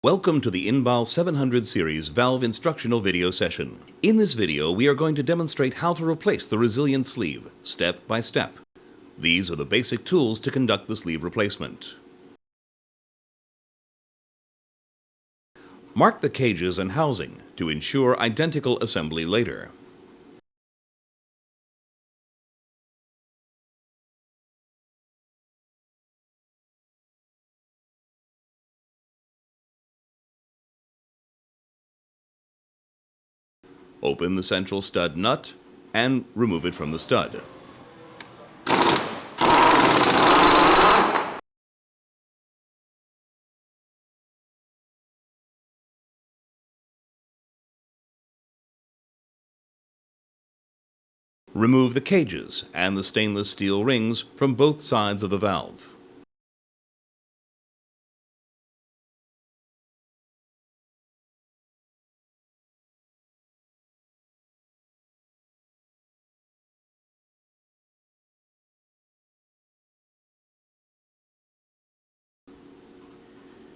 Welcome to the Inbal 700 series valve instructional video session. In this video, we are going to demonstrate how to replace the resilient sleeve, step by step. These are the basic tools to conduct the sleeve replacement. Mark the cages and housing to ensure identical assembly later. Open the central stud nut and remove it from the stud. Remove the cages and the stainless steel rings from both sides of the valve.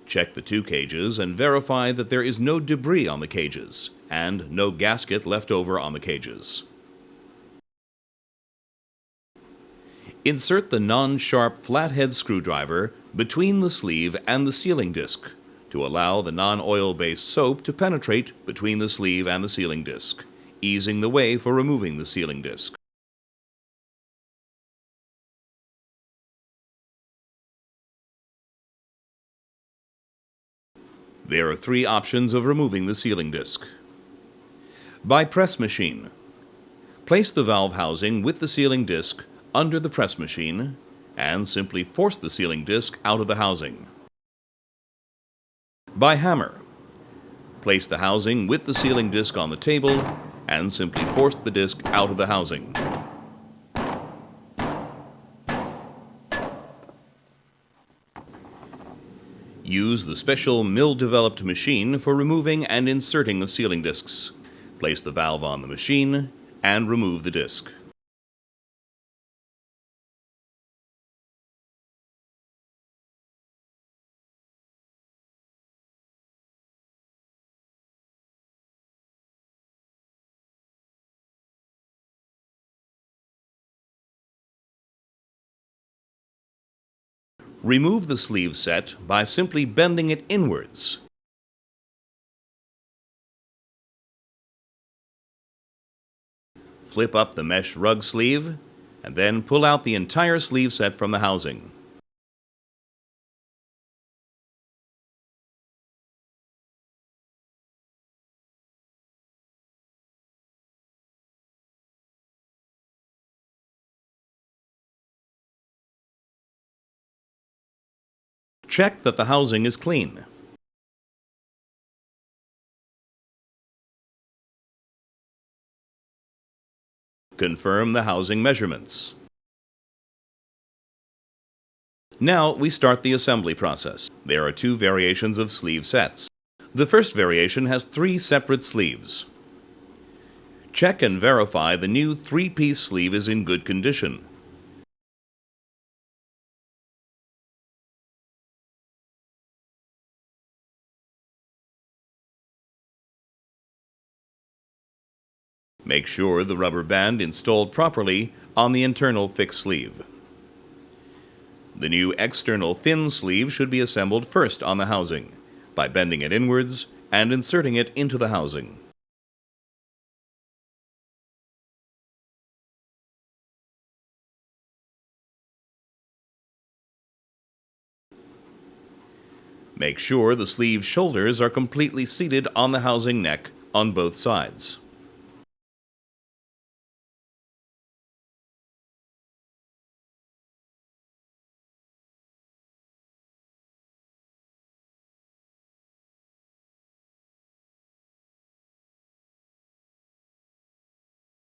Check the two cages and verify that there is no debris on the cages and no gasket left over on the cages. Insert the non-sharp flathead screwdriver between the sleeve and the sealing disc to allow the non-oil-based soap to penetrate between the sleeve and the sealing disc, easing the way for removing the sealing disc. There are three options of removing the sealing disc. By press machine. Place the valve housing with the sealing disc under the press machine and simply force the sealing disc out of the housing. By hammer. Place the housing with the sealing disc on the table and simply force the disc out of the housing. Use the special mill-developed machine for removing and inserting of sealing discs. Place the valve on the machine and remove the disc. Remove the sleeve set by simply bending it inwards. Flip up the mesh rug sleeve and then pull out the entire sleeve set from the housing. Check that the housing is clean. Confirm the housing measurements. Now we start the assembly process. There are two variations of sleeve sets. The first variation has 3 separate sleeves. Check and verify the new 3-piece sleeve is in good condition. Make sure the rubber band installed properly on the internal fixed sleeve. The new external thin sleeve should be assembled first on the housing by bending it inwards and inserting it into the housing. Make sure the sleeve shoulders are completely seated on the housing neck on both sides.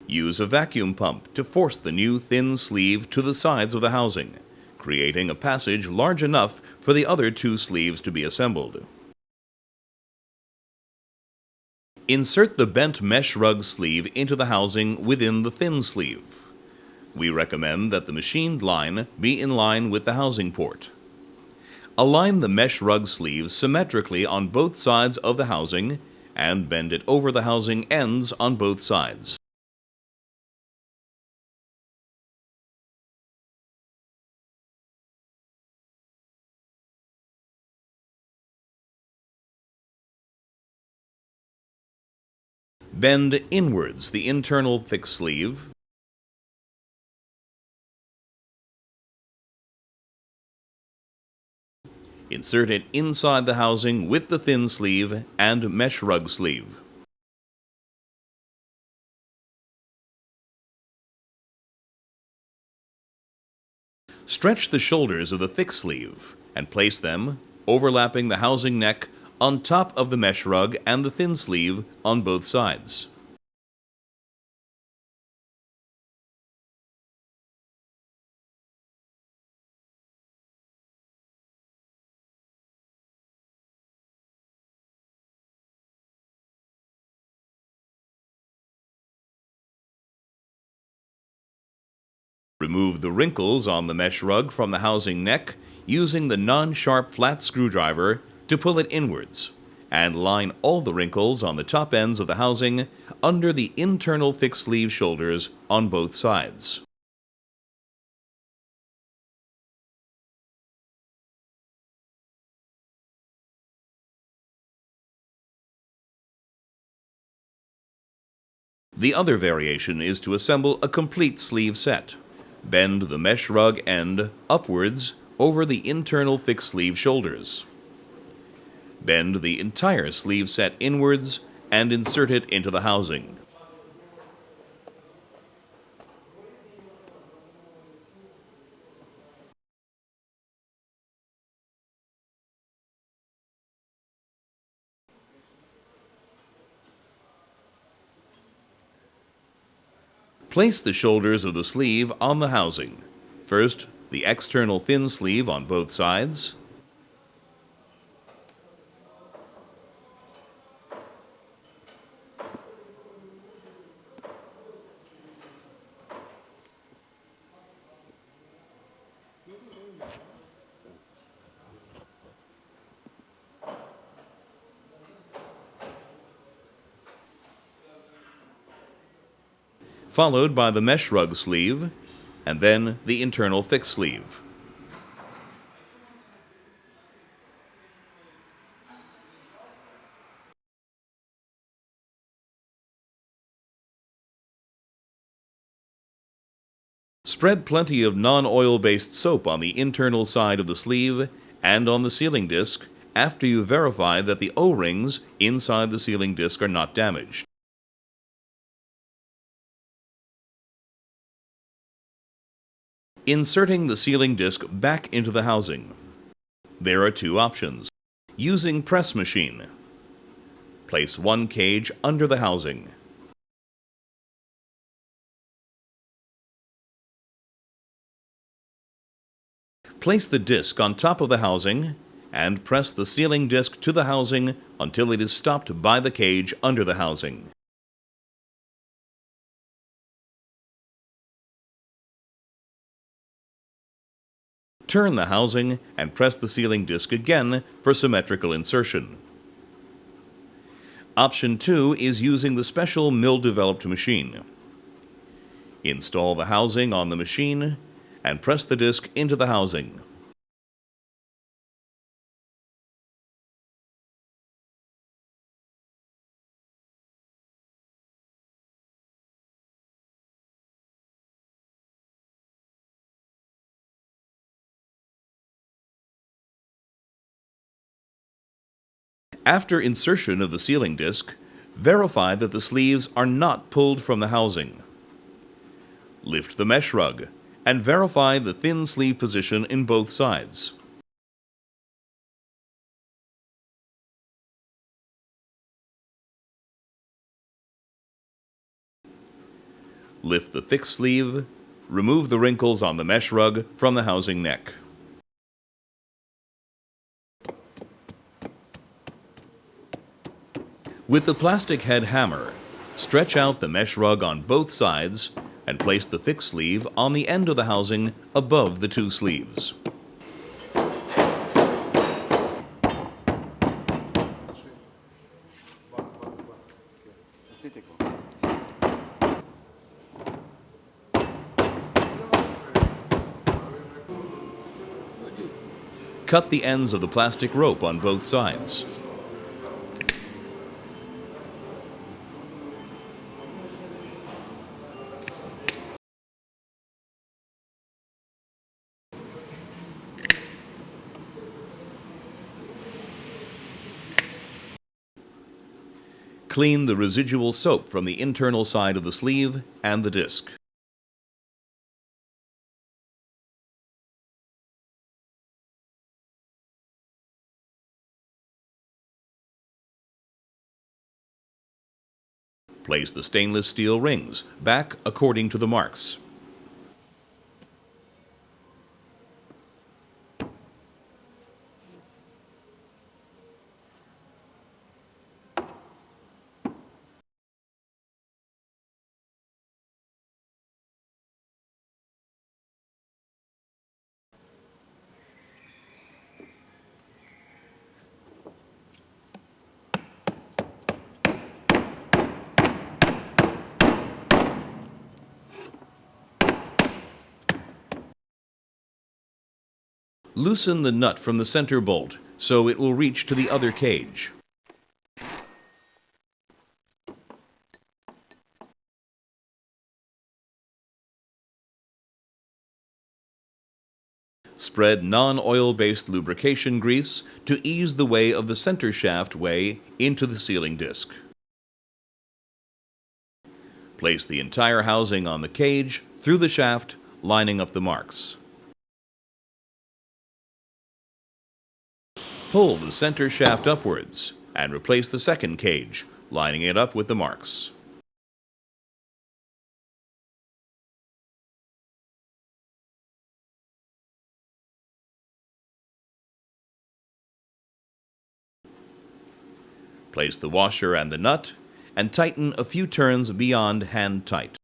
Use a vacuum pump to force the new thin sleeve to the sides of the housing, creating a passage large enough for the other 2 sleeves to be assembled. Insert the bent mesh rug sleeve into the housing within the thin sleeve. We recommend that the machined line be in line with the housing port. Align the mesh rug sleeves symmetrically on both sides of the housing and bend it over the housing ends on both sides. Bend inwards the internal thick sleeve. Insert it inside the housing with the thin sleeve and mesh rug sleeve. Stretch the shoulders of the thick sleeve and place them, overlapping the housing neck, on top of the mesh rug and the thin sleeve on both sides. Remove the wrinkles on the mesh rug from the housing neck using the non-sharp flat screwdriver to pull it inwards, and line all the wrinkles on the top ends of the housing under the internal thick sleeve shoulders on both sides. The other variation is to assemble a complete sleeve set. Bend the mesh rug end upwards over the internal thick sleeve shoulders. Bend the entire sleeve set inwards and insert it into the housing. Place the shoulders of the sleeve on the housing. First, the external thin sleeve on both sides. Followed by the mesh rug sleeve, and then the internal thick sleeve. Spread plenty of non-oil-based soap on the internal side of the sleeve and on the sealing disc after you verify that the O-rings inside the sealing disc are not damaged. Inserting the sealing disc back into the housing. There are two options. Using press machine. Place one cage under the housing. Place the disc on top of the housing and press the sealing disc to the housing until it is stopped by the cage under the housing. Turn the housing and press the sealing disc again for symmetrical insertion. Option 2 is using the special mill-developed machine. Install the housing on the machine and press the disc into the housing. After insertion of the sealing disc, verify that the sleeves are not pulled from the housing. Lift the mesh rug and verify the thin sleeve position in both sides. Lift the thick sleeve, remove the wrinkles on the mesh rug from the housing neck. With the plastic head hammer, stretch out the mesh rug on both sides and place the thick sleeve on the end of the housing above the two sleeves. Cut the ends of the plastic rope on both sides. Clean the residual soap from the internal side of the sleeve and the disc. Place the stainless steel rings back according to the marks. Loosen the nut from the center bolt so it will reach to the other cage. Spread non-oil-based lubrication grease to ease the way of the center shaft way into the sealing disc. Place the entire housing on the cage through the shaft, lining up the marks. Pull the center shaft upwards and replace the second cage, lining it up with the marks. Place the washer and the nut and tighten a few turns beyond hand tight.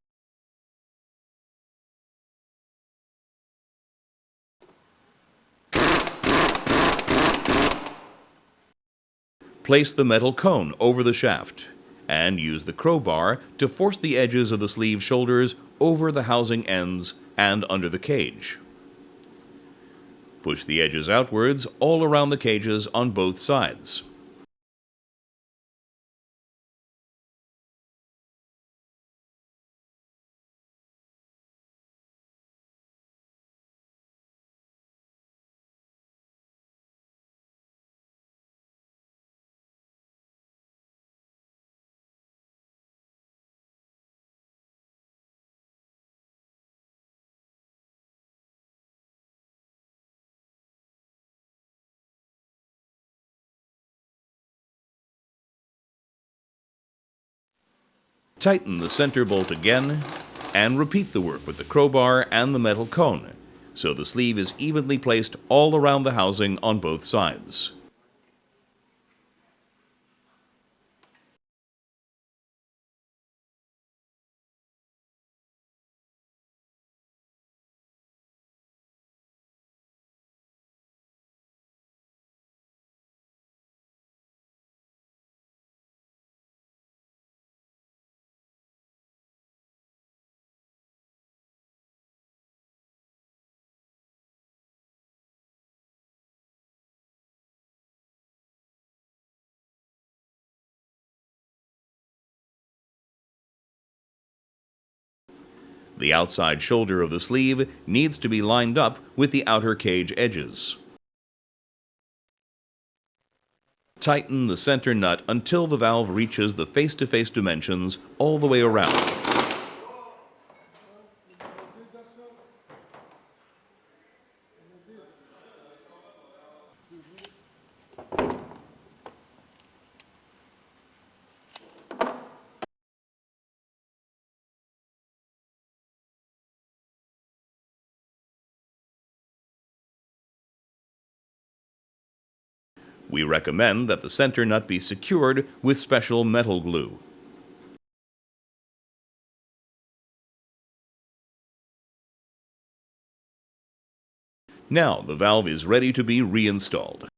Place the metal cone over the shaft and use the crowbar to force the edges of the sleeve shoulders over the housing ends and under the cage. Push the edges outwards all around the cages on both sides. Tighten the center bolt again and repeat the work with the crowbar and the metal cone so the sleeve is evenly placed all around the housing on both sides. The outside shoulder of the sleeve needs to be lined up with the outer cage edges. Tighten the center nut until the valve reaches the face-to-face dimensions all the way around. We recommend that the center nut be secured with special metal glue. Now the valve is ready to be reinstalled.